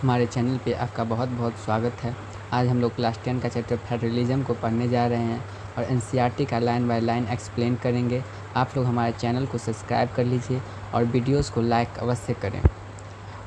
हमारे चैनल पे आपका बहुत बहुत स्वागत है। आज हम लोग क्लास 10 का चैप्टर फेडरलिज्म को पढ़ने जा रहे हैं और एनसीईआरटी का लाइन बाय लाइन एक्सप्लेन करेंगे। आप लोग हमारे चैनल को सब्सक्राइब कर लीजिए और वीडियोस को लाइक अवश्य करें।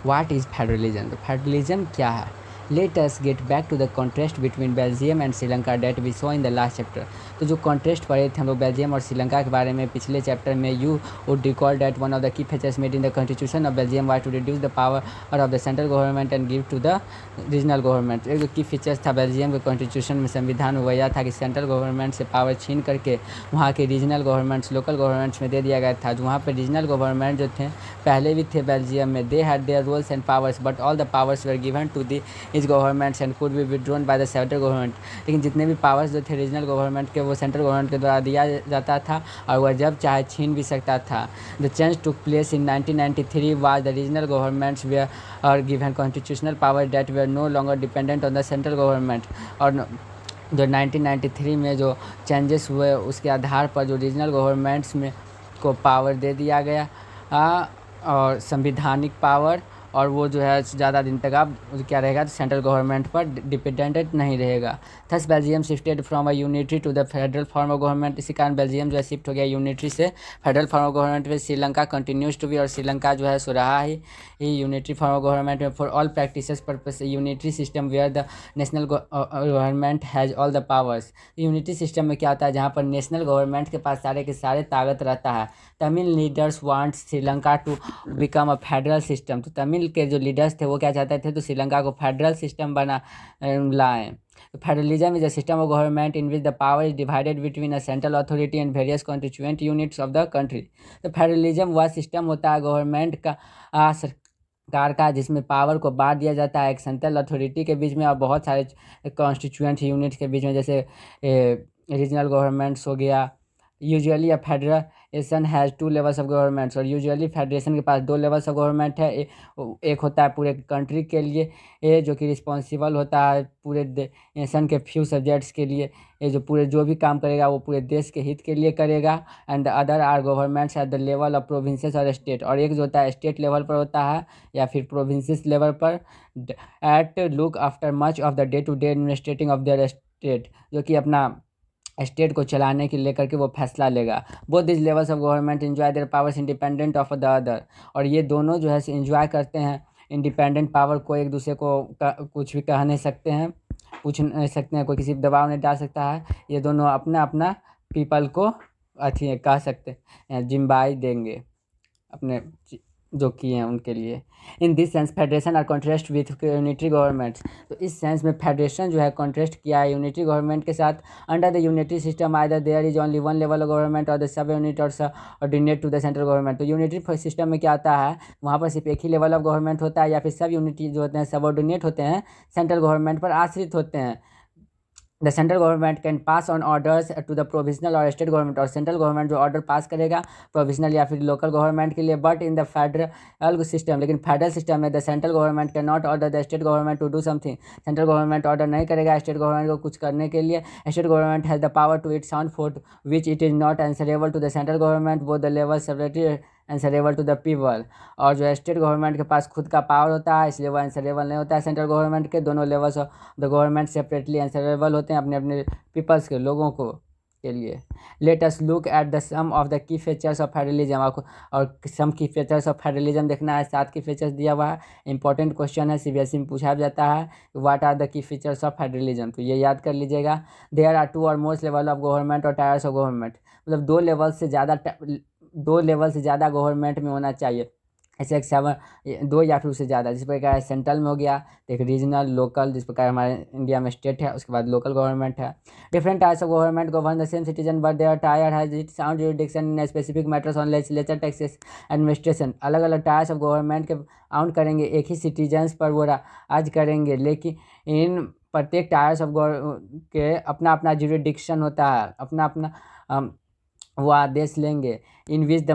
What is federalism? तो फेडरलिज्म क्या है? Let us get back to the contrast between Belgium and Sri Lanka that we saw in the last chapter. तो जो कॉन्ट्रास्ट पढ़े थे हम लोग बेल्जियम और श्रीलंका के बारे में पिछले चैप्टर में, you would recall that one of the key features made in the constitution of Belgium was to reduce the power of the central government and give to the regional government. एक जो की features था Belgium के constitution में, संविधान में, वह था कि सेंट्रल गवर्नमेंट से पावर छीन करके वहाँ के रीजनल गवर्नमेंट्स, लोकल गवर्नमेंट्स में दे दिया गया था। जो वहाँ पर रीजनल गवर्नमेंट जो थे पहले भी थे बेल्जियम में, they had their roles and powers but all the powers were given to the is governments and could be withdrawn by the central government. लेकिन जितने भी पावर्स जो थे रीजनल गवर्नमेंट के, वो सेंट्रल गवर्नमेंट के द्वारा दिया जाता था और वह जब चाहे छीन भी सकता था। The change took place in 1993 was the regional governments were are given constitutional power that were no longer dependent on the central government. और जो 1993 में जो चेंजेस हुए उसके आधार पर जो रीजनल गवर्नमेंट्स में को पावर दे दिया गया और संविधानिक पावर, और वो जो है ज़्यादा दिन तक अब क्या रहेगा, तो सेंट्रल गवर्नमेंट पर डिपेंडेंट नहीं रहेगा। Thus Belgium shifted from a unitary to the federal form of government. इसी कारण बेल्जियम जो है शिफ्ट हो गया यूनिटरी से फेडरल फॉर्म ऑफ गवर्नमेंट में। श्रीलंका कंटिन्यूज टू बी, और श्रीलंका जो है सो रहा ही यूनिटरी फॉर्म ऑफ गवर्नमेंट में। For all practices purpose unitary system where the national government has all the powers. Unitary system में क्या होता है, जहाँ पर नेशनल गवर्नमेंट के पास सारे के सारे ताकत रहता है। Tamil leaders want Sri Lanka to become a federal system. तो तमिल के जो लीडर्स थे वो क्या चाहते थे, तो श्रीलंका को फेडरल सिस्टम बना लाएं। Federalism is a system of government in which the power is divided between a central authority and various constituent units of the country. तो फेडरलिज्म वह सिस्टम होता है गवर्नमेंट का, सरकार का, जिसमें पावर को बांट दिया जाता है एक सेंट्रल अथॉरिटी के बीच में और बहुत सारे कॉन्स्टिट्यूएंट यूनिट्स के बीच में, जैसे रीजनल गवर्नमेंट्स हो गया। Usually a federation has two levels of governments. और यूजुअली फेडरेशन के पास दो लेवल्स ऑफ गवर्नमेंट है। एक होता है पूरे कंट्री के लिए, ये जो कि रिस्पॉन्सिबल होता है पूरे नेशन के फ्यू सब्जेक्ट्स के लिए, ये जो पूरे जो भी काम करेगा वो पूरे देश के हित के लिए करेगा। And other are governments at the level of provinces और स्टेट। और एक जो होता है स्टेट लेवल पर होता है या फिर प्रोविंसेस लेवल पर, at look after much of the day to day administrating of their state, जो कि अपना स्टेट को चलाने के लेकर के वो फैसला लेगा। Both this levels of government enjoy there powers independent of the other. और ये दोनों जो है इंजॉय करते हैं इंडिपेंडेंट पावर को, एक दूसरे को कुछ भी कह नहीं सकते हैं, पूछ नहीं सकते हैं, कोई किसी पर दबाव नहीं डाल सकता है। ये दोनों अपना अपना पीपल को अथी कह सकते हैं, जिम्बाई देंगे अपने जो किए हैं उनके लिए। In this sense federation are contrast with unitary governments. तो इस सेंस में फेडरेशन जो है कॉन्ट्रास्ट किया है यूनिटरी गवर्नमेंट के साथ। Under the unitary system either there is only one level of government or the sub unit or ordinate to the central government. तो यूनिटरी सिस्टम में क्या आता है, वहाँ पर सिर्फ एक ही लेवल ऑफ गवर्नमेंट होता है, या फिर सब यूनिटी जो होते हैं सब ऑर्डिनेट होते हैं, सेंट्रल गवर्नमेंट पर आश्रित होते हैं। The central government can pass on orders to the provisional or state government. और सेंट्रल गवर्नमेंट जो ऑर्डर पास करेगा प्रोविजनल या फिर लोकल गवर्नमेंट के लिए। But in the federal system, लेकिन फेडरल सिस्टम में the central government can not order the state government to do something. Central government order नहीं करेगा स्टेट गवर्नमेंट को कुछ करने के लिए। State government has the power to it's on for which it is not answerable to the central government. वो the level separately answerable to the people. और जो स्टेट गवर्नमेंट के पास खुद का पावर होता है, इसलिए वो आंसरेबल नहीं होता है सेंट्रल गवर्नमेंट के। दोनों levels of the government separately answerable होते हैं अपने अपने पीपल्स के, लोगों को के लिए। Let us look at the some of the key features of federalism. और सम की फीचर्स ऑफ फेडरलिज्म देखना है, 7 की फीचर्स दिया हुआ है। इंपॉर्टेंट क्वेश्चन है, सीबीएसई में पूछा जाता है, what are the key features of federalism. तो ये याद कर लीजिएगा। There are two or most level of government or tiers of government. मतलब दो लेवल से ज़्यादा गवर्नमेंट में होना चाहिए। ऐसे एक 7 दो या फिर उससे ज़्यादा, जिस प्रकार सेंट्रल में हो गया, तो एक रीजनल, लोकल, जिस प्रकार हमारे इंडिया में स्टेट है, उसके बाद लोकल गवर्नमेंट है। Different types of government govern the same citizen but their tier has it sound jurisdiction in specific matters on legislature taxes administration. अलग अलग टायर्स ऑफ गवर्नमेंट के आउंट करेंगे, एक ही सिटीजन्स पर वो आज करेंगे, लेकिन इन प्रत्येक टायर्स ऑफ के अपना अपना जुरिडिक्शन होता है, अपना अपना वो आदेश लेंगे। इन विच द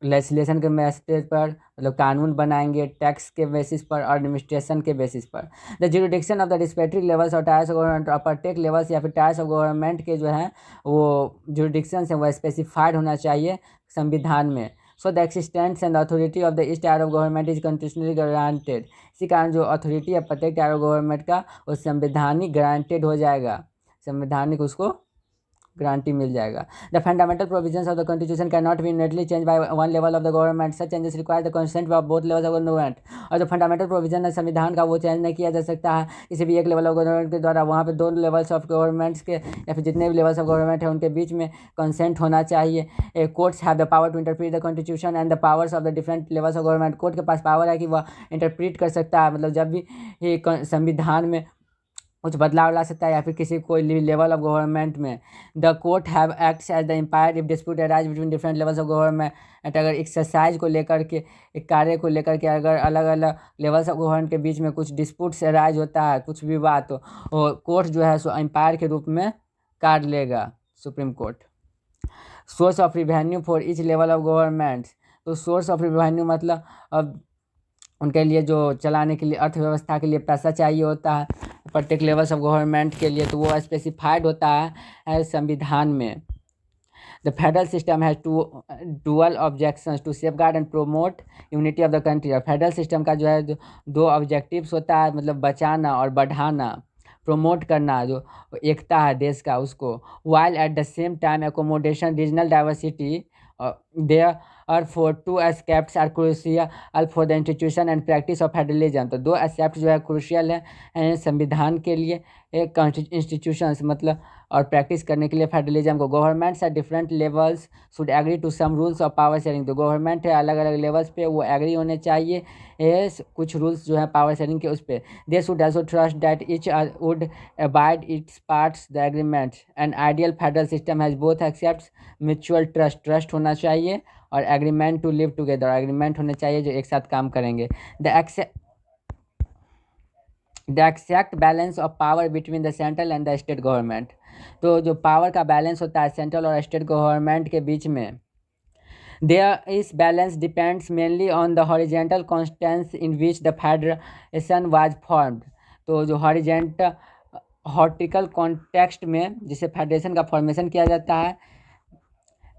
लेजिस्लेशन के बेसिस पर, मतलब कानून बनाएंगे, टैक्स के बेसिस पर और एडमिनिस्ट्रेशन के बेसिस पर। The jurisdiction of the respective levels और टायर्स ऑफ गवर्नमेंट और प्रत्येक लेवल्स या फिर टायर्स ऑफ गवर्नमेंट के जो हैं वो जुरिडिक्शन से वो स्पेसिफाइड होना चाहिए संविधान में। So the existence and authority of the each tyre of government is constitutionally guaranteed. इसी कारण जो अथॉरिटी है प्रत्येक टायर ऑफ गवर्नमेंट का वो संवैधानिक गारंटेड हो जाएगा, संवैधानिक उसको गारंटी मिल जाएगा। The fundamental provisions of the constitution can not be unitedly change by one level of the government, such changes require the consent of both levels of government. और जो फंडामेंटल प्रोविजन है संविधान का वो चेंज नहीं किया जा सकता है किसी भी एक लेवल ऑफ गवर्नमेंट के द्वारा, वहाँ पे दो लेवल्स ऑफ गवर्नमेंट्स के या फिर जितने भी लेवल्स ऑफ गवर्नमेंट है उनके बीच में कंसेंट होना चाहिए। Courts have the power to interpret the constitution and the powers of the different levels of government. Court के पास पावर है कि वह इंटरप्रीट कर सकता है, मतलब जब भी ये संविधान में कुछ बदलाव ला सकता है या फिर किसी कोई लेवल ऑफ गवर्नमेंट में। The court have acts as the empire if dispute arise between different levels of government. अगर एक्सरसाइज को लेकर के, एक कार्य को लेकर के अगर अलग अलग लेवल्स ऑफ गवर्नमेंट के बीच में कुछ डिस्प्यूट्स अराइज होता है, कुछ विवाद, तो कोर्ट जो है सो एम्पायर के रूप में कार्य लेगा supreme court. Source of revenue for each level of government. तो सोर्स ऑफ रिवेन्यू मतलब अब उनके लिए जो चलाने के लिए अर्थव्यवस्था के लिए पैसा चाहिए होता है प्रत्येक लेवल्स ऑफ गवर्नमेंट के लिए, तो वो स्पेसिफाइड होता है संविधान में। The federal system has dual objections to safeguard and promote unity of the country. और फेडरल सिस्टम का जो है दो ऑब्जेक्टिव्स होता है, मतलब बचाना और बढ़ाना, प्रोमोट करना जो एकता है देश का उसको, while at the same time accommodation regional diversity. There are four two aspects are crucial for the institution and practice of federalism. तो दो एस्पेक्ट जो है क्रूशियल है संविधान के लिए, एक इंस्टीट्यूशंस मतलब और प्रैक्टिस करने के लिए फेडरलिज्म को। Governments at different levels should agree to some rules of power sharing. तो गवर्नमेंट है अलग अलग लेवल्स पे वो एग्री होने चाहिए कुछ रूल्स जो है पावर शेयरिंग के उस पर। They should also trust that each would abide its parts the agreement. And ideal federal system has both accept mutual trust होना चाहिए और agreement to live together, agreement होने चाहिए जो एक साथ काम करेंगे। The exact balance of power between the central and the state government. तो जो पावर का बैलेंस होता है सेंट्रल और स्टेट गवर्नमेंट के बीच में, देयर इस balance depends mainly on the horizontal Constance in which the federation was formed. तो जो हॉर्टिकल कॉन्टेक्स्ट में जिसे फेडरेशन का फॉर्मेशन किया जाता है,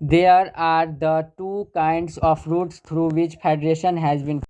there are the two kinds of routes through which federation has been